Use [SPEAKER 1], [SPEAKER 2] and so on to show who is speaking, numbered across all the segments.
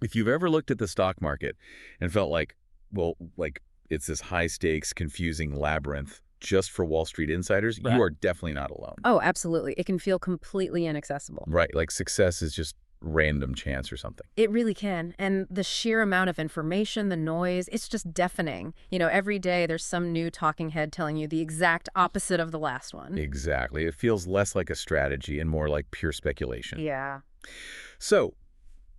[SPEAKER 1] If you've ever looked at the stock market and felt like, well, like it's this high-stakes, confusing labyrinth just for Wall Street insiders,
[SPEAKER 2] Right.
[SPEAKER 1] you are definitely not alone.
[SPEAKER 3] Oh, absolutely. It can feel completely inaccessible.
[SPEAKER 1] Right, like success is just random chance or something.
[SPEAKER 3] It really can. And the sheer amount of information, the noise, it's just deafening. Every day there's some new talking head telling you the exact opposite of the last one.
[SPEAKER 1] Exactly. It feels less like a strategy and more like pure speculation.
[SPEAKER 3] Yeah.
[SPEAKER 1] So,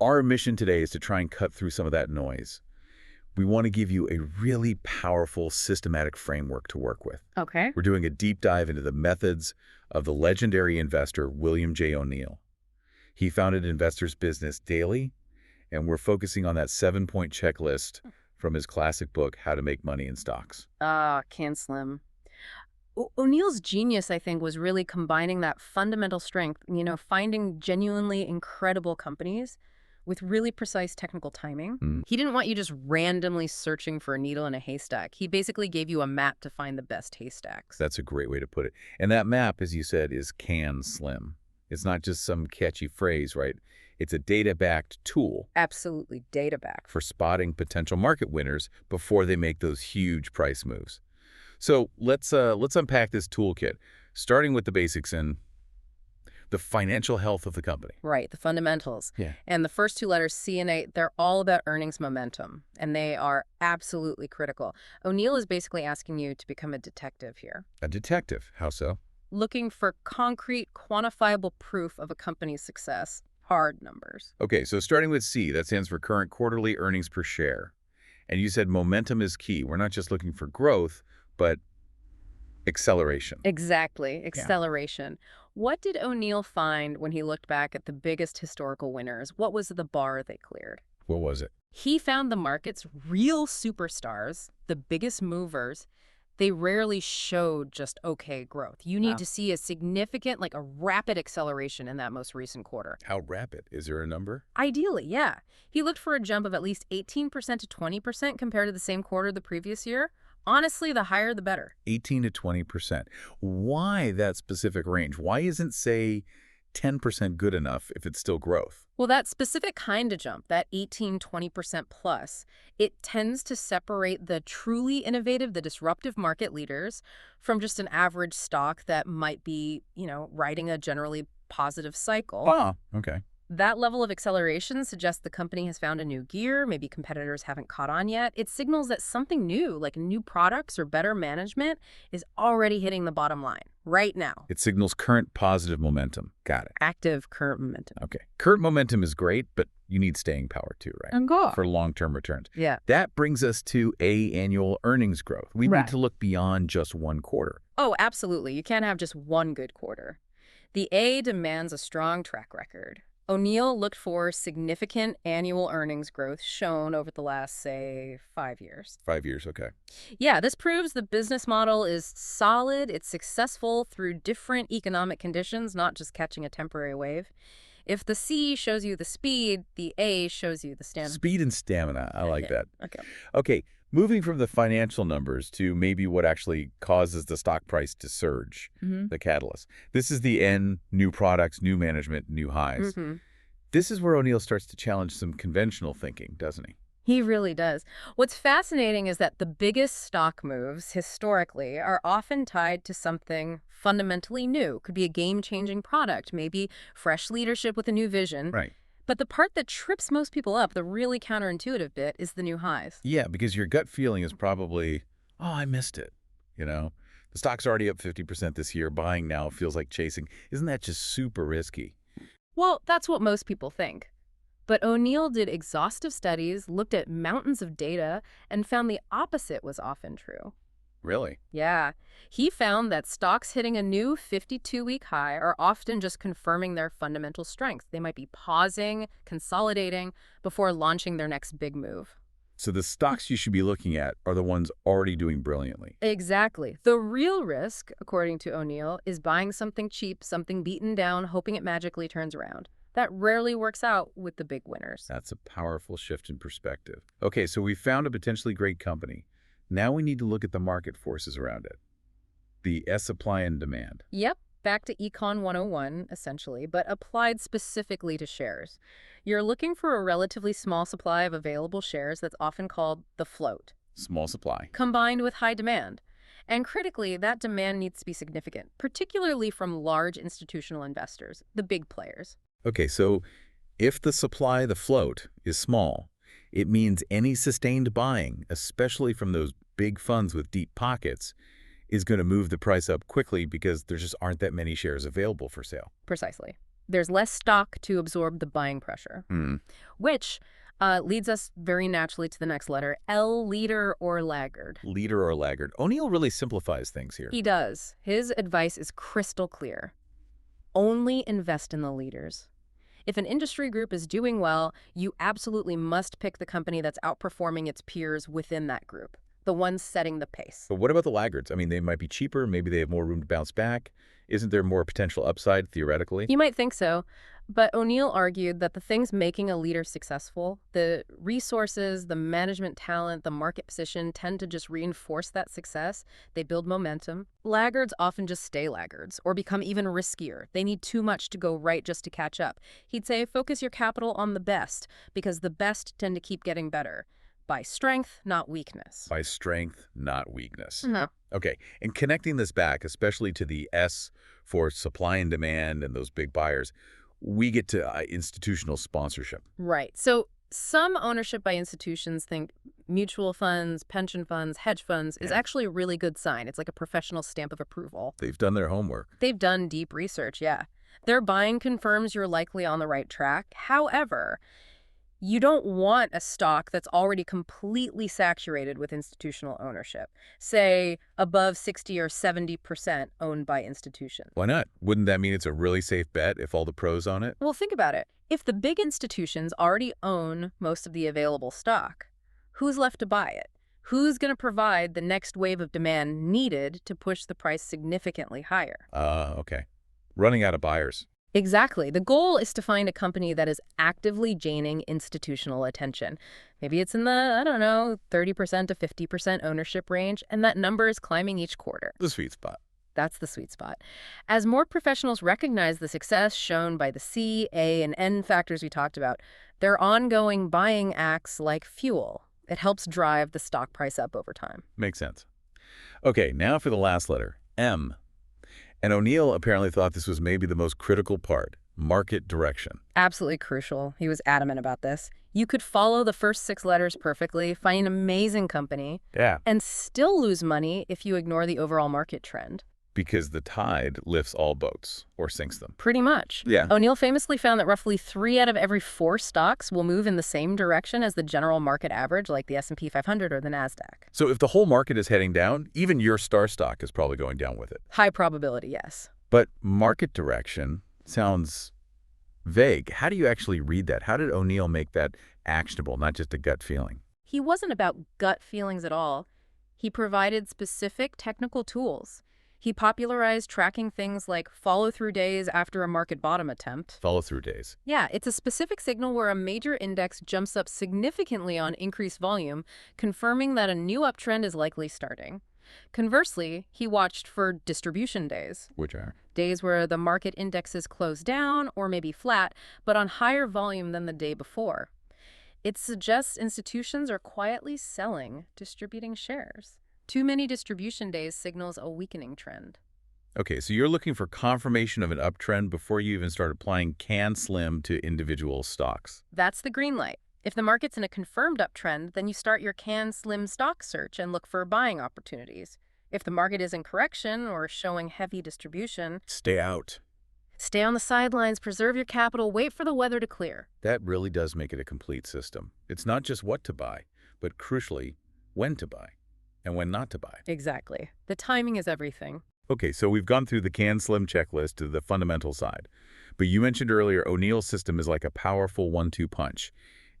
[SPEAKER 1] our mission today is to try and cut through some of that noise. We want to give you a really powerful, systematic framework to work with.
[SPEAKER 3] Okay.
[SPEAKER 1] We're doing a deep dive into the methods of the legendary investor William J. O'Neill. He founded Investors Business Daily, and we're focusing on that 7-point checklist from his classic book, How to Make Money in Stocks.
[SPEAKER 3] Can slim. O'Neill's genius, I think, was really combining that fundamental strength, finding genuinely incredible companies with really precise technical timing. He didn't want you just randomly searching for a needle in a haystack. He basically gave you a map to find the best haystacks.
[SPEAKER 1] That's a great way to put it. And that map, as you said, is can slim. It's not just some catchy phrase, right? It's a data-backed tool.
[SPEAKER 3] Absolutely data-backed.
[SPEAKER 1] For spotting potential market winners before they make those huge price moves. So let's unpack this toolkit, starting with the basics and the financial health of the company.
[SPEAKER 3] Right, the fundamentals.
[SPEAKER 1] Yeah.
[SPEAKER 3] And the first two letters, C and A, they're all about earnings momentum, and they are absolutely critical. O'Neill is basically asking you to become a detective here.
[SPEAKER 1] A detective, how so?
[SPEAKER 3] Looking for concrete, quantifiable proof of a company's success, hard numbers.
[SPEAKER 1] Okay, so starting with C, that stands for current quarterly earnings per share. And you said momentum is key. We're not just looking for growth, but acceleration.
[SPEAKER 3] Exactly, acceleration. What did O'Neill find when he looked back at the biggest historical winners? What was the bar they cleared?
[SPEAKER 1] What was it?
[SPEAKER 3] He found the market's real superstars, the biggest movers, they rarely showed just okay growth. You need to see a significant, like a rapid acceleration in that most recent quarter.
[SPEAKER 1] How rapid? Is there a number?
[SPEAKER 3] Ideally, yeah. He looked for a jump of at least 18% to 20% compared to the same quarter the previous year. Honestly, the higher the better. 18
[SPEAKER 1] to 20%. Why that specific range? Why isn't, say, 10% good enough if it's still growth?
[SPEAKER 3] Well, that specific kind of jump, that 18-20% plus, it tends to separate the truly innovative, the disruptive market leaders from just an average stock that might be, riding a generally positive cycle.
[SPEAKER 1] Ah, okay.
[SPEAKER 3] That level of acceleration suggests the company has found a new gear, maybe competitors haven't caught on yet. It signals that something new, like new products or better management, is already hitting the bottom line right now.
[SPEAKER 1] It signals current positive momentum. Got it.
[SPEAKER 3] Active current momentum.
[SPEAKER 1] Okay. Current momentum is great, but you need staying power too, right?
[SPEAKER 3] And go.
[SPEAKER 1] For long-term returns.
[SPEAKER 3] Yeah.
[SPEAKER 1] That brings us to annual earnings growth. We
[SPEAKER 3] Right.
[SPEAKER 1] need to look beyond just one quarter.
[SPEAKER 3] Oh, absolutely. You can't have just one good quarter. The A demands a strong track record. O'Neill looked for significant annual earnings growth shown over the last, say, 5 years.
[SPEAKER 1] 5 years, okay.
[SPEAKER 3] Yeah, this proves the business model is solid, it's successful through different economic conditions, not just catching a temporary wave. If the C shows you the speed, the A shows you the stamina.
[SPEAKER 1] Speed and stamina. I like that.
[SPEAKER 3] Okay.
[SPEAKER 1] Okay, moving from the financial numbers to maybe what actually causes the stock price to surge, the catalyst. This is the N, new products, new management, new highs. This is where O'Neill starts to challenge some conventional thinking, doesn't he?
[SPEAKER 3] He really does. What's fascinating is that the biggest stock moves, historically, are often tied to something fundamentally new. Could be a game-changing product, maybe fresh leadership with a new vision.
[SPEAKER 1] Right.
[SPEAKER 3] But the part that trips most people up, the really counterintuitive bit, is the new highs.
[SPEAKER 1] Yeah, because your gut feeling is probably, oh, I missed it. The stock's already up 50% this year. Buying now feels like chasing. Isn't that just super risky?
[SPEAKER 3] Well, that's what most people think. But O'Neill did exhaustive studies, looked at mountains of data, and found the opposite was often true.
[SPEAKER 1] Really?
[SPEAKER 3] Yeah. He found that stocks hitting a new 52-week high are often just confirming their fundamental strength. They might be pausing, consolidating, before launching their next big move.
[SPEAKER 1] So the stocks you should be looking at are the ones already doing brilliantly.
[SPEAKER 3] Exactly. The real risk, according to O'Neill, is buying something cheap, something beaten down, hoping it magically turns around. That rarely works out with the big winners.
[SPEAKER 1] That's a powerful shift in perspective. Okay, so we found a potentially great company. Now we need to look at the market forces around it. The supply and demand.
[SPEAKER 3] Yep. Back to Econ 101, essentially, but applied specifically to shares. You're looking for a relatively small supply of available shares that's often called the float,
[SPEAKER 1] Small supply.
[SPEAKER 3] combined with high demand. And critically, that demand needs to be significant, particularly from large institutional investors, the big players.
[SPEAKER 1] Okay, so if the supply, the float, is small, it means any sustained buying, especially from those big funds with deep pockets, is going to move the price up quickly because there just aren't that many shares available for sale.
[SPEAKER 3] Precisely. There's less stock to absorb the buying pressure, which leads us very naturally to the next letter, L, leader or laggard.
[SPEAKER 1] Leader or laggard. O'Neill really simplifies things here.
[SPEAKER 3] He does. His advice is crystal clear. Only invest in the leaders. If an industry group is doing well, you absolutely must pick the company that's outperforming its peers within that group, the ones setting the pace.
[SPEAKER 1] But what about the laggards? I mean, they might be cheaper. Maybe they have more room to bounce back. Isn't there more potential upside, theoretically?
[SPEAKER 3] You might think so, but O'Neill argued that the things making a leader successful, the resources, the management talent, the market position, tend to just reinforce that success. They build momentum. Laggards often just stay laggards or become even riskier. They need too much to go right just to catch up. He'd say focus your capital on the best, because the best tend to keep getting better. By strength, not weakness.
[SPEAKER 1] By strength, not weakness.
[SPEAKER 3] No.
[SPEAKER 1] Okay, and connecting this back, especially to the S for supply and demand and those big buyers, we get to institutional sponsorship.
[SPEAKER 3] Right. So some ownership by institutions think mutual funds, pension funds, hedge funds is actually a really good sign. It's like a professional stamp of approval.
[SPEAKER 1] They've done their homework.
[SPEAKER 3] They've done deep research, yeah. Their buying confirms you're likely on the right track. However, you don't want a stock that's already completely saturated with institutional ownership, say above 60 or 70% owned by institutions.
[SPEAKER 1] Why not? Wouldn't that mean it's a really safe bet if all the pros own it?
[SPEAKER 3] Well, think about it. If the big institutions already own most of the available stock, who's left to buy it? Who's going to provide the next wave of demand needed to push the price significantly higher?
[SPEAKER 1] Okay. Running out of buyers.
[SPEAKER 3] Exactly. The goal is to find a company that is actively gaining institutional attention. Maybe it's in the, I don't know, 30% to 50% ownership range, and that number is climbing each quarter.
[SPEAKER 1] The sweet spot.
[SPEAKER 3] That's the sweet spot. As more professionals recognize the success shown by the C, A, and N factors we talked about, their ongoing buying acts like fuel. It helps drive the stock price up over time.
[SPEAKER 1] Makes sense. Okay, now for the last letter, M. And O'Neill apparently thought this was maybe the most critical part, market direction.
[SPEAKER 3] Absolutely crucial. He was adamant about this. You could follow the first 6 letters perfectly, find an amazing company, and still lose money if you ignore the overall market trend.
[SPEAKER 1] Because the tide lifts all boats, or sinks them.
[SPEAKER 3] Pretty much.
[SPEAKER 1] Yeah.
[SPEAKER 3] O'Neill famously found that roughly 3 out of every 4 stocks will move in the same direction as the general market average, like the S&P 500 or the NASDAQ.
[SPEAKER 1] So if the whole market is heading down, even your star stock is probably going down with it.
[SPEAKER 3] High probability, yes.
[SPEAKER 1] But market direction sounds vague. How do you actually read that? How did O'Neill make that actionable, not just a gut feeling?
[SPEAKER 3] He wasn't about gut feelings at all. He provided specific technical tools. He popularized tracking things like follow-through days after a market bottom attempt.
[SPEAKER 1] Follow-through days.
[SPEAKER 3] Yeah, it's a specific signal where a major index jumps up significantly on increased volume, confirming that a new uptrend is likely starting. Conversely, he watched for distribution days.
[SPEAKER 1] Which are?
[SPEAKER 3] Days where the market indexes close down or maybe flat, but on higher volume than the day before. It suggests institutions are quietly selling, distributing shares. Too many distribution days signals a weakening trend.
[SPEAKER 1] Okay, so you're looking for confirmation of an uptrend before you even start applying CAN-SLIM to individual stocks.
[SPEAKER 3] That's the green light. If the market's in a confirmed uptrend, then you start your CAN-SLIM stock search and look for buying opportunities. If the market is in correction or showing heavy distribution,
[SPEAKER 1] stay out.
[SPEAKER 3] Stay on the sidelines, preserve your capital, wait for the weather to clear.
[SPEAKER 1] That really does make it a complete system. It's not just what to buy, but crucially, when to buy. And when not to buy.
[SPEAKER 3] Exactly. The timing is everything.
[SPEAKER 1] Okay, so we've gone through the CAN-SLIM checklist to the fundamental side. But you mentioned earlier O'Neill's system is like a powerful 1-2 punch.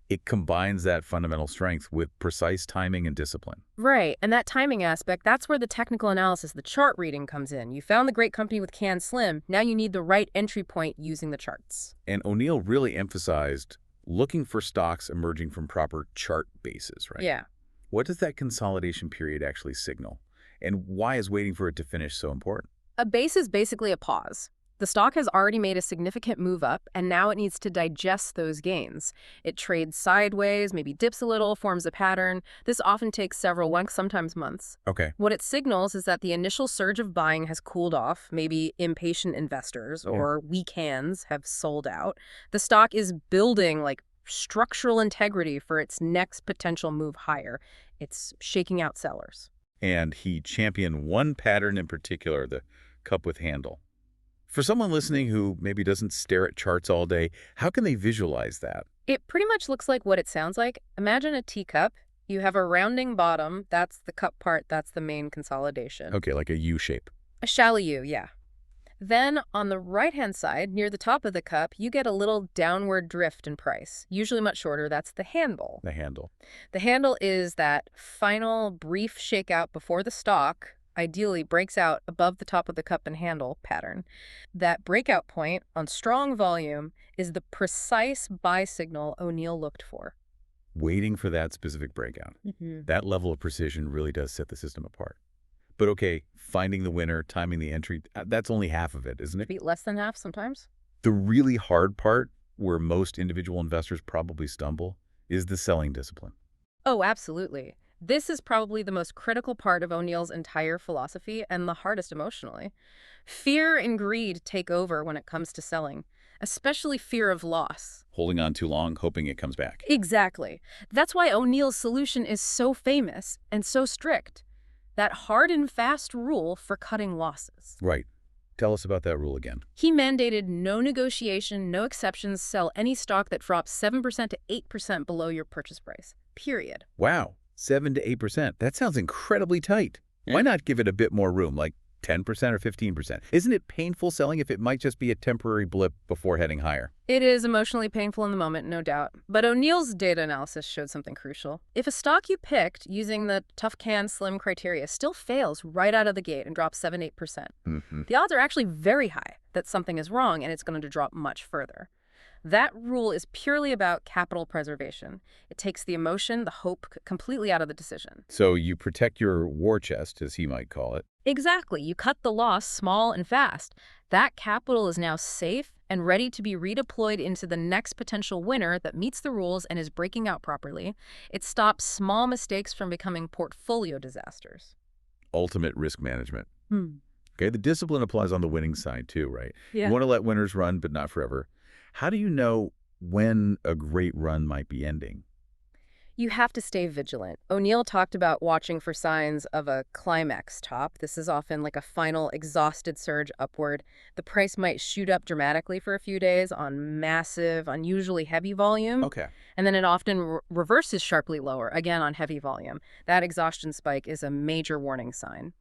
[SPEAKER 1] It combines that fundamental strength with precise timing and discipline.
[SPEAKER 3] Right, and that timing aspect, that's where the technical analysis, the chart reading comes in. You found the great company with CAN-SLIM. Now you need the right entry point using the charts.
[SPEAKER 1] And O'Neill really emphasized looking for stocks emerging from proper chart bases, right?
[SPEAKER 3] Yeah.
[SPEAKER 1] What does that consolidation period actually signal? And why is waiting for it to finish so important?
[SPEAKER 3] A base is basically a pause. The stock has already made a significant move up, and now it needs to digest those gains. It trades sideways, maybe dips a little, forms a pattern. This often takes several weeks, sometimes months.
[SPEAKER 1] Okay.
[SPEAKER 3] What it signals is that the initial surge of buying has cooled off. Maybe impatient investors or weak hands have sold out. The stock is building like structural integrity for its next potential move higher. It's shaking out sellers.
[SPEAKER 1] And he championed one pattern in particular, the cup with handle. For someone listening who maybe doesn't stare at charts all day, how can they visualize that?
[SPEAKER 3] It pretty much looks like what it sounds like. Imagine a teacup. You have a rounding bottom. That's the cup part. That's the main consolidation.
[SPEAKER 1] Okay, like a U shape.
[SPEAKER 3] A shallow U, yeah. Then on the right-hand side, near the top of the cup, you get a little downward drift in price, usually much shorter. That's the handle.
[SPEAKER 1] The handle.
[SPEAKER 3] The handle is that final brief shakeout before the stock ideally breaks out above the top of the cup and handle pattern. That breakout point on strong volume is the precise buy signal O'Neill looked for.
[SPEAKER 1] Waiting for that specific breakout. That level of precision really does set the system apart. But okay, finding the winner, timing the entry, that's only half of it, isn't it?
[SPEAKER 3] Maybe less than half sometimes.
[SPEAKER 1] The really hard part, where most individual investors probably stumble, is the selling discipline.
[SPEAKER 3] Oh, absolutely. This is probably the most critical part of O'Neill's entire philosophy and the hardest emotionally. Fear and greed take over when it comes to selling, especially fear of loss.
[SPEAKER 1] Holding on too long, hoping it comes back.
[SPEAKER 3] Exactly. That's why O'Neill's solution is so famous and so strict. That hard and fast rule for cutting losses.
[SPEAKER 1] Right. Tell us about that rule again.
[SPEAKER 3] He mandated no negotiation, no exceptions, sell any stock that drops 7% to 8% below your purchase price. Period.
[SPEAKER 1] Wow. 7 to 8%. That sounds incredibly tight. Why not give it a bit more room, like 10% or 15%? Isn't it painful selling if it might just be a temporary blip before heading higher?
[SPEAKER 3] It is emotionally painful in the moment, no doubt. But O'Neill's data analysis showed something crucial. If a stock you picked using the tough can slim criteria still fails right out of the gate and drops 7-8%, the odds are actually very high that something is wrong and it's going to drop much further. That rule is purely about capital preservation. It takes the emotion, the hope, completely out of the decision.
[SPEAKER 1] So you protect your war chest, as he might call it.
[SPEAKER 3] Exactly. You cut the loss small and fast. That capital is now safe and ready to be redeployed into the next potential winner that meets the rules and is breaking out properly. It stops small mistakes from becoming portfolio disasters.
[SPEAKER 1] Ultimate risk management. Okay, the discipline applies on the winning side too, right?
[SPEAKER 3] Yeah.
[SPEAKER 1] You want to let winners run, but not forever. How do you know when a great run might be ending?
[SPEAKER 3] You have to stay vigilant. O'Neill talked about watching for signs of a climax top. This is often like a final exhausted surge upward. The price might shoot up dramatically for a few days on massive, unusually heavy volume.
[SPEAKER 1] Okay.
[SPEAKER 3] And then it often reverses sharply lower, again on heavy volume. That exhaustion spike is a major warning sign.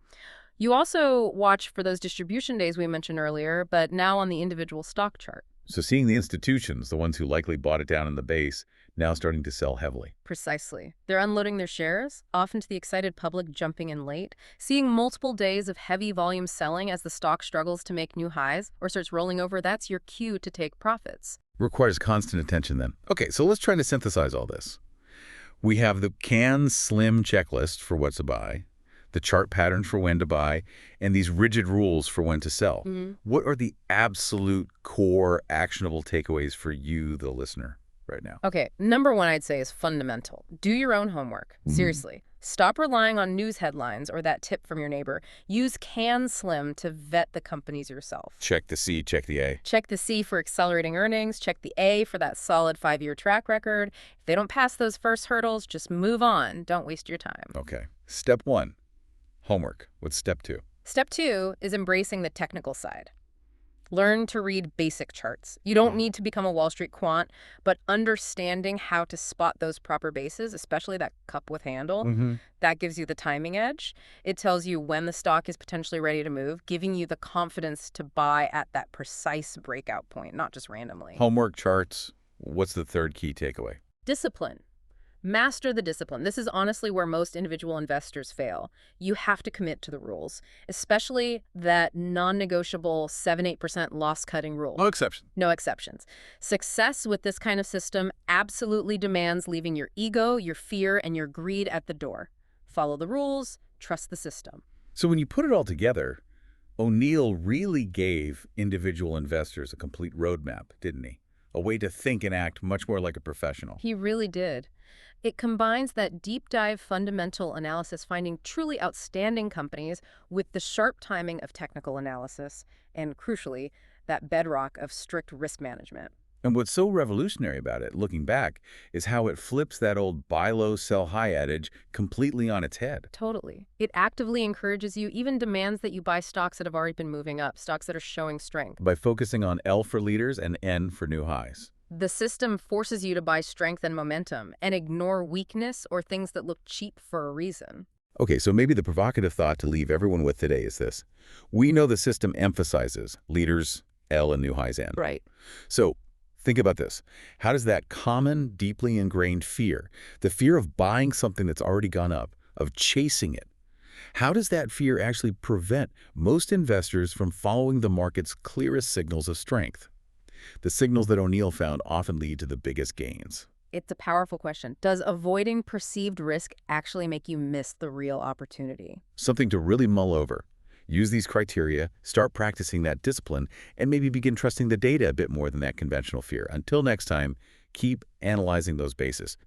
[SPEAKER 3] You also watch for those distribution days we mentioned earlier, but now on the individual stock chart.
[SPEAKER 1] So seeing the institutions, the ones who likely bought it down in the base, now starting to sell heavily.
[SPEAKER 3] Precisely. They're unloading their shares, often to the excited public jumping in late. Seeing multiple days of heavy volume selling as the stock struggles to make new highs or starts rolling over, that's your cue to take profits.
[SPEAKER 1] Requires constant attention then. Okay, so let's try to synthesize all this. We have the can slim checklist for what to buy, the chart patterns for when to buy, and these rigid rules for when to sell. What are the absolute core actionable takeaways for you, the listener, right now?
[SPEAKER 3] Okay, number one I'd say is fundamental. Do your own homework. Seriously. Stop relying on news headlines or that tip from your neighbor. Use Can Slim to vet the companies yourself.
[SPEAKER 1] Check the C, check the A.
[SPEAKER 3] Check the C for accelerating earnings. Check the A for that solid 5-year track record. If they don't pass those first hurdles, just move on. Don't waste your time.
[SPEAKER 1] Okay. Step 1. Homework. What's step 2?
[SPEAKER 3] Step 2 is embracing the technical side. Learn to read basic charts. You don't need to become a Wall Street quant, but understanding how to spot those proper bases, especially that cup with handle, that gives you the timing edge. It tells you when the stock is potentially ready to move, giving you the confidence to buy at that precise breakout point, not just randomly.
[SPEAKER 1] Homework, charts. What's the third key takeaway?
[SPEAKER 3] Discipline. Master the discipline. This is honestly where most individual investors fail. You have to commit to the rules, especially that non-negotiable 7-8% loss-cutting rule.
[SPEAKER 1] No exception.
[SPEAKER 3] No exceptions. Success with this kind of system absolutely demands leaving your ego, your fear, and your greed at the door. Follow the rules, trust the system.
[SPEAKER 1] So when you put it all together, O'Neill really gave individual investors a complete roadmap, didn't he? A way to think and act much more like a professional.
[SPEAKER 3] He really did. It combines that deep dive fundamental analysis, finding truly outstanding companies, with the sharp timing of technical analysis, and crucially, that bedrock of strict risk management.
[SPEAKER 1] And what's so revolutionary about it, looking back, is how it flips that old buy low, sell high adage completely on its head.
[SPEAKER 3] Totally. It actively encourages you, even demands that you buy stocks that have already been moving up, stocks that are showing strength.
[SPEAKER 1] By focusing on L for leaders and N for new highs.
[SPEAKER 3] The system forces you to buy strength and momentum and ignore weakness or things that look cheap for a reason.
[SPEAKER 1] Okay, so maybe the provocative thought to leave everyone with today is this. We know the system emphasizes leaders, L, and new highs, N.
[SPEAKER 3] Right.
[SPEAKER 1] So think about this. How does that common, deeply ingrained fear, the fear of buying something that's already gone up, of chasing it, how does that fear actually prevent most investors from following the market's clearest signals of strength? The signals that O'Neill found often lead to the biggest gains.
[SPEAKER 3] It's a powerful question. Does avoiding perceived risk actually make you miss the real opportunity?
[SPEAKER 1] Something to really mull over. Use these criteria, start practicing that discipline, and maybe begin trusting the data a bit more than that conventional fear. Until next time, keep analyzing those bases.